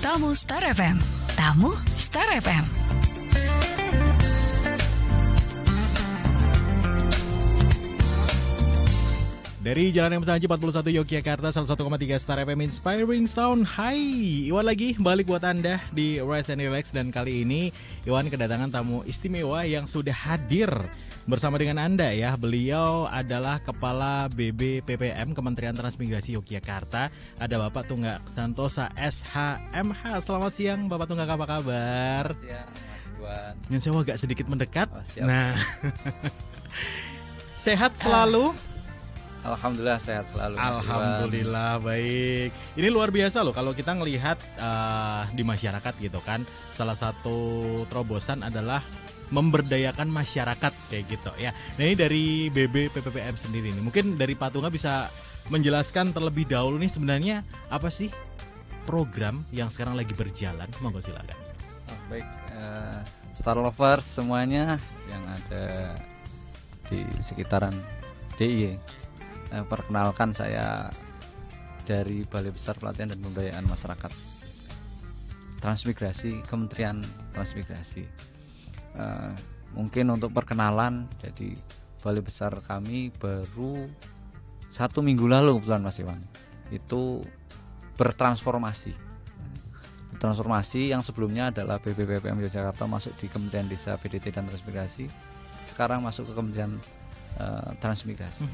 Tamu Star FM. Tamu Star FM. Dari Jalan M Haji 41 Yogyakarta, 101,3 Star FM Inspiring Sound. Hai, Iwan lagi balik buat Anda di Rise and Relax. Dan kali ini Iwan kedatangan tamu istimewa yang sudah hadir bersama dengan Anda ya. Beliau adalah Kepala BBPPM Kementerian Transmigrasi Yogyakarta. Ada Bapak Tunggak Santosa SHMH. Selamat siang Bapak Tunggak, apa kabar? Siang Mas Iwan. Yang saya agak sedikit mendekat. Siap. Nah, sehat selalu? Alhamdulillah sehat selalu. Alhamdulillah baik. Ini luar biasa loh kalau kita ngelihat di masyarakat gitu kan. Salah satu terobosan adalah memberdayakan masyarakat kayak gitu ya. Nah ini dari BBPPM sendiri nih. Mungkin dari Pak Tungga bisa menjelaskan terlebih dahulu nih sebenarnya apa sih program yang sekarang lagi berjalan. Monggo silakan. Baik, Star Lovers semuanya yang ada di sekitaran DIY. Perkenalkan, saya dari Balai Besar Pelatihan dan Pemberdayaan Masyarakat Transmigrasi, Kementerian Transmigrasi. Mungkin untuk perkenalan, jadi Balai Besar kami baru 1 minggu lalu kebetulan Mas Iwan itu bertransformasi. Transformasi yang sebelumnya adalah BBPPM Yogyakarta masuk di Kementerian Desa, PDT dan Transmigrasi, sekarang masuk ke Kementerian Transmigrasi.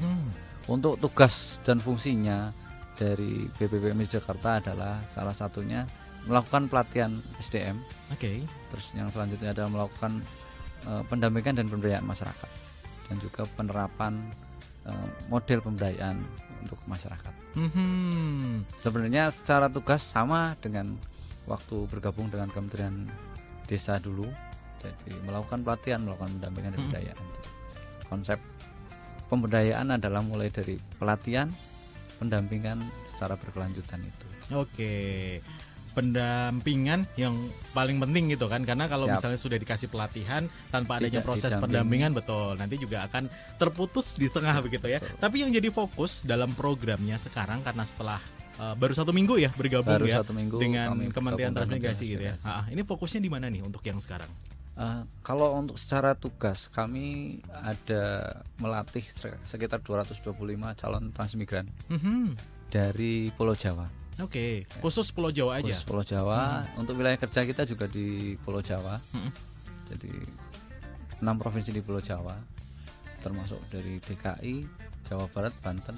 Untuk tugas dan fungsinya dari BBPM Yogyakarta adalah salah satunya melakukan pelatihan SDM. Oke. Terus yang selanjutnya adalah melakukan pendampingan dan pemberdayaan masyarakat dan juga penerapan model pemberdayaan untuk masyarakat. Sebenarnya secara tugas sama dengan waktu bergabung dengan Kementerian Desa dulu. Jadi melakukan pelatihan, melakukan pendampingan dan pemberdayaan. Konsep pemberdayaan adalah mulai dari pelatihan, pendampingan secara berkelanjutan itu. Oke, pendampingan yang paling penting gitu kan, karena kalau misalnya sudah dikasih pelatihan tanpa adanya proses pendampingan, betul, nanti juga akan terputus di tengah begitu ya. Betul. Tapi yang jadi fokus dalam programnya sekarang karena setelah baru 1 minggu ya bergabung ya dengan Kementerian Transmigrasi gitu ya. Ini fokusnya di mana nih untuk yang sekarang? Kalau untuk secara tugas kami ada melatih sekitar 225 calon transmigran dari Pulau Jawa. Oke, khusus Pulau Jawa aja. Khusus Pulau Jawa. Untuk wilayah kerja kita juga di Pulau Jawa. Jadi 6 provinsi di Pulau Jawa, termasuk dari DKI, Jawa Barat, Banten,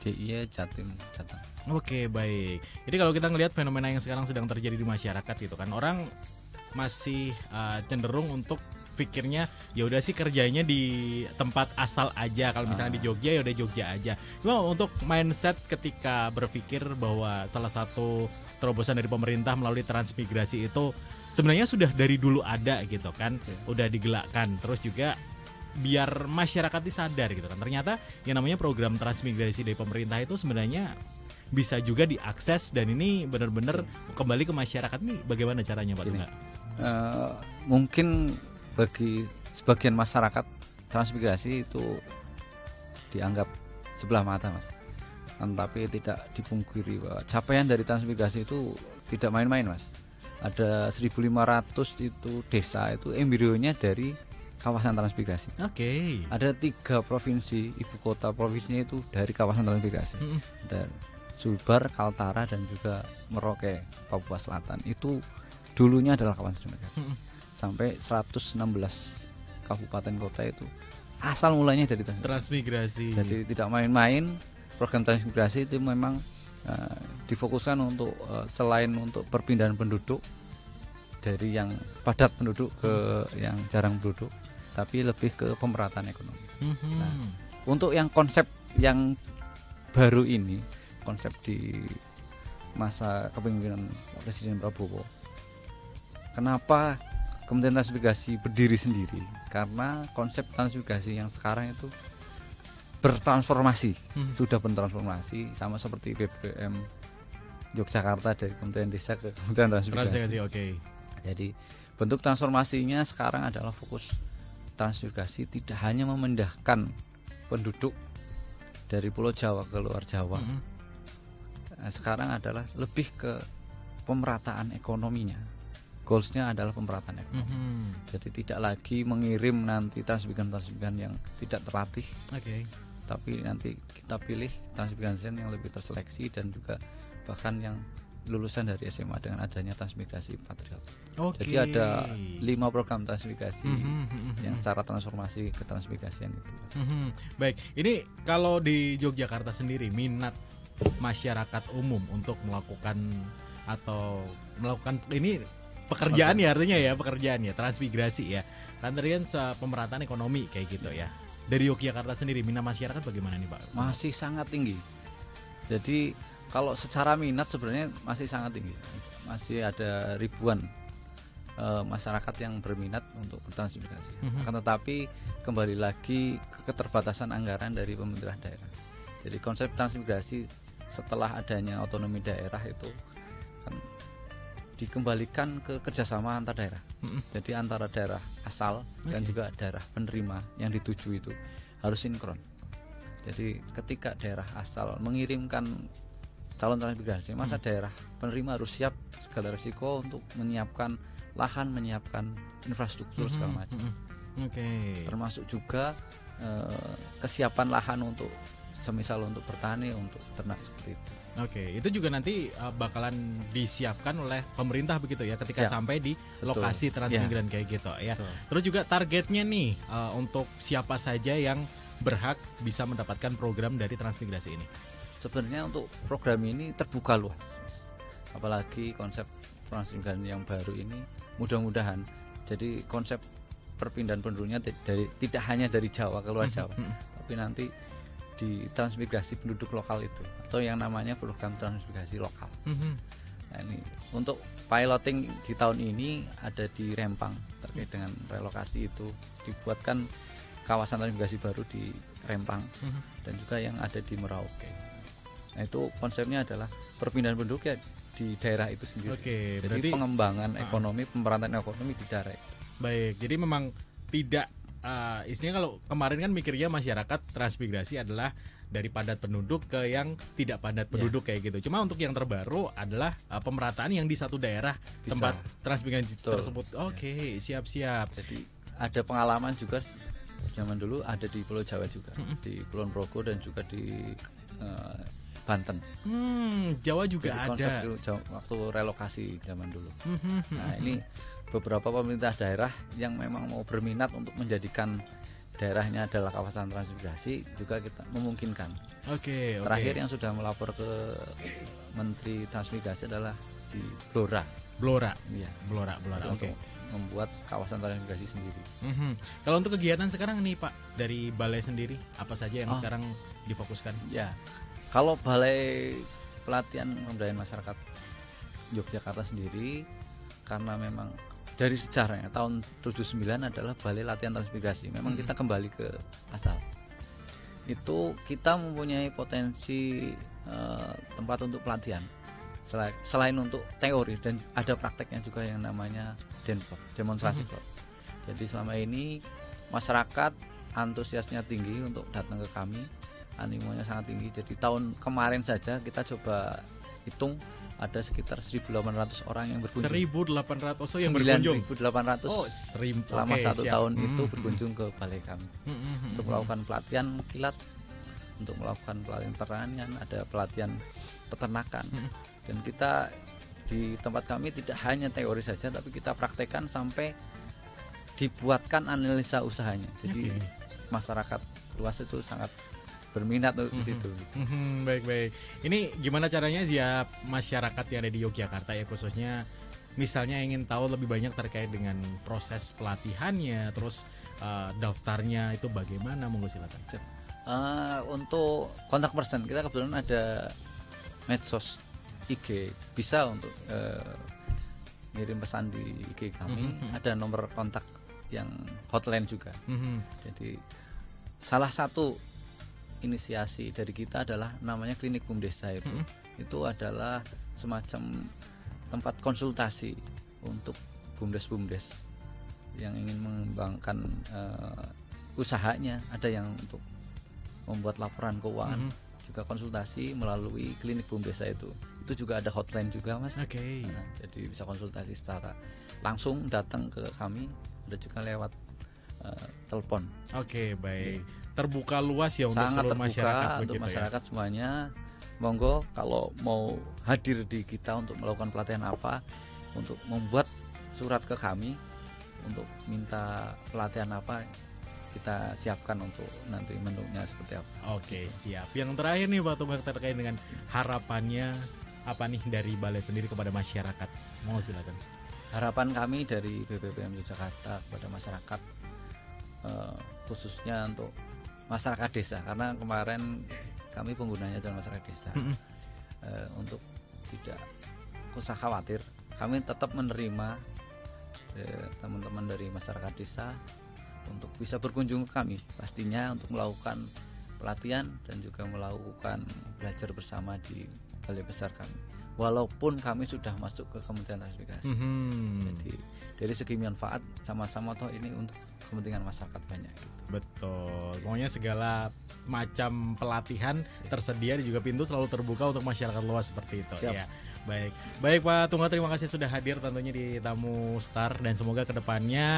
DIY, Jatim, Jateng. Oke, baik. Jadi kalau kita ngelihat fenomena yang sekarang sedang terjadi di masyarakat gitu kan, orang masih cenderung untuk pikirnya ya udah sih kerjanya di tempat asal aja. Kalau misalnya di Jogja ya udah Jogja aja. Cuma untuk mindset ketika berpikir bahwa salah satu terobosan dari pemerintah melalui transmigrasi itu sebenarnya sudah dari dulu ada gitu kan, udah digelakkan. Terus juga biar masyarakat sadar gitu kan. Ternyata yang namanya program transmigrasi dari pemerintah itu sebenarnya bisa juga diakses dan ini benar-benar kembali ke masyarakat. Nih bagaimana caranya Pak Tungga? Mungkin bagi sebagian masyarakat transmigrasi itu dianggap sebelah mata Mas, tapi tidak dipungkiri bahwa capaian dari transmigrasi itu tidak main-main Mas. Ada 1.500 itu desa itu embrionya dari kawasan transmigrasi. Oke. Ada 3 provinsi, ibu kota provinsinya itu dari kawasan transmigrasi. Ada Sulbar, Kaltara dan juga Merauke, Papua Selatan. Itu dulunya adalah kawasan transmigrasi. Sampai 116 kabupaten kota itu asal mulanya dari transmigrasi. Jadi tidak main-main. Program transmigrasi itu memang difokuskan untuk selain untuk perpindahan penduduk dari yang padat penduduk ke yang jarang penduduk, tapi lebih ke pemerataan ekonomi. Nah, untuk yang konsep yang baru ini, konsep di masa kepemimpinan Presiden Prabowo, kenapa Kementerian Transmigrasi berdiri sendiri? Karena konsep transmigrasi yang sekarang itu bertransformasi, sudah bertransformasi sama seperti BBPM Yogyakarta dari Kementerian Desa ke Kementerian Transmigrasi. Jadi bentuk transformasinya sekarang adalah fokus transmigrasi tidak hanya memindahkan penduduk dari Pulau Jawa ke luar Jawa. Nah, sekarang adalah lebih ke pemerataan ekonominya. Goalsnya adalah pemerataan ekonomi. Jadi tidak lagi mengirim nanti transmigran yang tidak terlatih. Tapi nanti kita pilih transmigran yang lebih terseleksi dan juga bahkan yang lulusan dari SMA dengan adanya transmigrasi Patriot. Jadi ada 5 program transmigrasi yang secara transformasi ke transmigrasian itu. Baik, ini kalau di Yogyakarta sendiri minat masyarakat umum untuk melakukan ini pekerjaan ya, artinya ya pekerjaan ya, transmigrasi ya, kan tadi kan pemerataan ekonomi kayak gitu ya. Dari Yogyakarta sendiri minat masyarakat bagaimana nih Pak? Masih sangat tinggi. Jadi kalau secara minat sebenarnya masih sangat tinggi. Masih ada ribuan masyarakat yang berminat untuk bertransmigrasi. Akan tetapi kembali lagi ke keterbatasan anggaran dari pemerintah daerah. Jadi konsep transmigrasi setelah adanya otonomi daerah itu kan dikembalikan ke kerjasama antar daerah. Jadi antara daerah asal dan juga daerah penerima yang dituju itu harus sinkron. Jadi ketika daerah asal mengirimkan calon transmigrasi, masa daerah penerima harus siap segala risiko untuk menyiapkan lahan, menyiapkan infrastruktur segala macam. Termasuk juga kesiapan lahan untuk semisal untuk bertani, untuk ternak seperti itu. Itu juga nanti bakalan disiapkan oleh pemerintah begitu ya ketika sampai di lokasi transmigran kayak gitu ya. Terus juga targetnya nih untuk siapa saja yang berhak bisa mendapatkan program dari transmigrasi ini. Sebenarnya untuk program ini terbuka luas, apalagi konsep transmigran yang baru ini mudah-mudahan jadi konsep perpindahan penduduknya tidak hanya dari Jawa ke luar Jawa, tapi nanti di transmigrasi penduduk lokal itu atau yang namanya program transmigrasi lokal. Nah, ini untuk piloting di tahun ini ada di Rempang terkait dengan relokasi itu dibuatkan kawasan transmigrasi baru di Rempang dan juga yang ada di Merauke. Nah itu konsepnya adalah perpindahan penduduk ya di daerah itu sendiri. Jadi berarti pengembangan ekonomi, pemerataan ekonomi di daerah itu. Baik, jadi memang tidak istilahnya kalau kemarin kan mikirnya masyarakat transmigrasi adalah dari padat penduduk ke yang tidak padat penduduk kayak gitu. Cuma untuk yang terbaru adalah pemerataan yang di satu daerah tempat transmigrasi tersebut. Siap-siap. Jadi ada pengalaman juga zaman dulu ada di Pulau Jawa juga, di Kulon Progo dan juga di Banten. Jawa juga jadi ada. Waktu relokasi zaman dulu. Nah ini beberapa pemerintah daerah yang memang mau berminat untuk menjadikan daerahnya adalah kawasan transmigrasi juga kita memungkinkan. Terakhir yang sudah melapor ke Menteri Transmigrasi adalah di Blora. Iya. Blora. Membuat kawasan transmigrasi sendiri. Kalau untuk kegiatan sekarang nih Pak dari Balai sendiri apa saja yang sekarang difokuskan? Ya. Kalau Balai Pelatihan Pemberdayaan Masyarakat Yogyakarta sendiri karena memang dari sejarahnya tahun 79 adalah Balai Latihan Transmigrasi. Memang kita kembali ke asal. Itu kita mempunyai potensi tempat untuk pelatihan. Selain untuk teori dan ada prakteknya juga yang namanya Denpot, demonstrasi plot. Jadi selama ini masyarakat antusiasnya tinggi untuk datang ke kami. Animonya sangat tinggi. Jadi tahun kemarin saja kita coba hitung ada sekitar 1.800 orang yang berkunjung. 1.800 yang berkunjung. 9.800 selama satu tahun itu berkunjung ke balai kami untuk melakukan pelatihan kilat, untuk melakukan pelatihan pertanian, ada pelatihan peternakan. Dan kita di tempat kami tidak hanya teori saja, tapi kita praktekkan sampai dibuatkan analisa usahanya. Jadi masyarakat luas itu sangat berminat di situ. Baik. Ini gimana caranya ya masyarakat yang ada di Yogyakarta ya khususnya misalnya ingin tahu lebih banyak terkait dengan proses pelatihannya, terus daftarnya itu bagaimana? Monggo silakan. Untuk kontak person kita kebetulan ada medsos IG, bisa untuk ngirim pesan di IG kami. Ada nomor kontak yang hotline juga. Jadi salah satu inisiasi dari kita adalah namanya Klinik Bumdesa itu. Itu adalah semacam tempat konsultasi untuk bumdes yang ingin mengembangkan usahanya. Ada yang untuk membuat laporan keuangan. juga konsultasi melalui klinik Bumbesa itu juga ada hotline juga Mas. Oke. Nah, jadi bisa konsultasi secara langsung datang ke kami, ada juga lewat telepon. Oke, baik. Terbuka luas ya untuk Sangat seluruh terbuka masyarakat untuk begitu masyarakat semuanya. Monggo kalau mau hadir di kita untuk melakukan pelatihan apa, untuk membuat surat ke kami untuk minta pelatihan apa, kita siapkan untuk nanti menunya seperti apa. Oke, siap. Yang terakhir nih Pak Tunggal terkait dengan harapannya apa nih dari Balai sendiri kepada masyarakat? Mau silakan. Harapan kami dari BPPM Yogyakarta kepada masyarakat, khususnya untuk masyarakat desa, karena kemarin kami penggunanya adalah masyarakat desa, untuk tidak usah khawatir, kami tetap menerima teman-teman dari masyarakat desa untuk bisa berkunjung ke kami, pastinya untuk melakukan pelatihan dan juga melakukan belajar bersama di balai besar kami. Walaupun kami sudah masuk ke Kementerian Transmigrasi, jadi dari segi manfaat sama-sama toh ini untuk kepentingan masyarakat banyak. Gitu. Betul. Pokoknya segala macam pelatihan tersedia dan juga pintu selalu terbuka untuk masyarakat luas seperti itu. Siap. Ya. Baik Pak Tunggal, terima kasih sudah hadir tentunya di Tamu Star, dan semoga kedepannya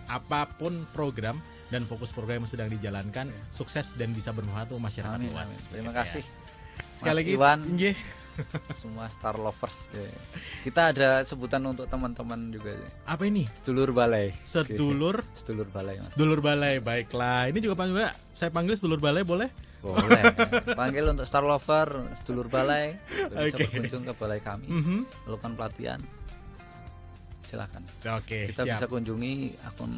apapun program dan fokus program yang sedang dijalankan sukses dan bisa bermanfaat untuk masyarakat Amin, luas. amin. Terima kasih. Sekali lagi Iwan, nggih. semua Star Lovers. Kita ada sebutan untuk teman-teman juga. Apa ini? Sedulur Balai. Sedulur Balai. Mas. Sedulur Balai, baiklah. Ini juga saya panggil Sedulur Balai boleh? Boleh. Panggil untuk Star Lover, Sedulur Balai. Bisa Oke. berkunjung ke balai kami, melakukan pelatihan. Silakan. Oke, Kita siap. bisa kunjungi akun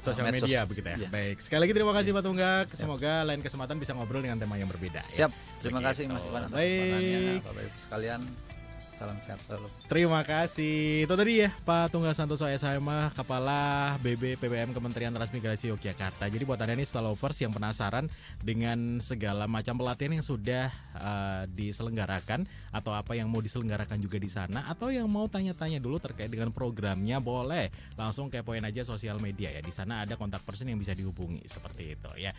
Sosial medsos. media begitu ya. Iya. Baik. Sekali lagi terima kasih Pak Tunggak. Semoga lain kesempatan bisa ngobrol dengan tema yang berbeda. Siap. Ya. Terima Begitu. kasih Mas Iwan atas Baik. kesempatannya. Bapak Ibu sekalian, salam sehat selalu. Terima kasih. Itu tadi ya Pak Tunggal Santoso SHMA, Kepala BB PPM Kementerian Transmigrasi Yogyakarta. Jadi buat Anda nih Star Lovers yang penasaran dengan segala macam pelatihan yang sudah diselenggarakan atau apa yang mau diselenggarakan juga di sana, atau yang mau tanya-tanya dulu terkait dengan programnya, boleh langsung kepoin aja sosial media ya. Di sana ada kontak person yang bisa dihubungi seperti itu ya.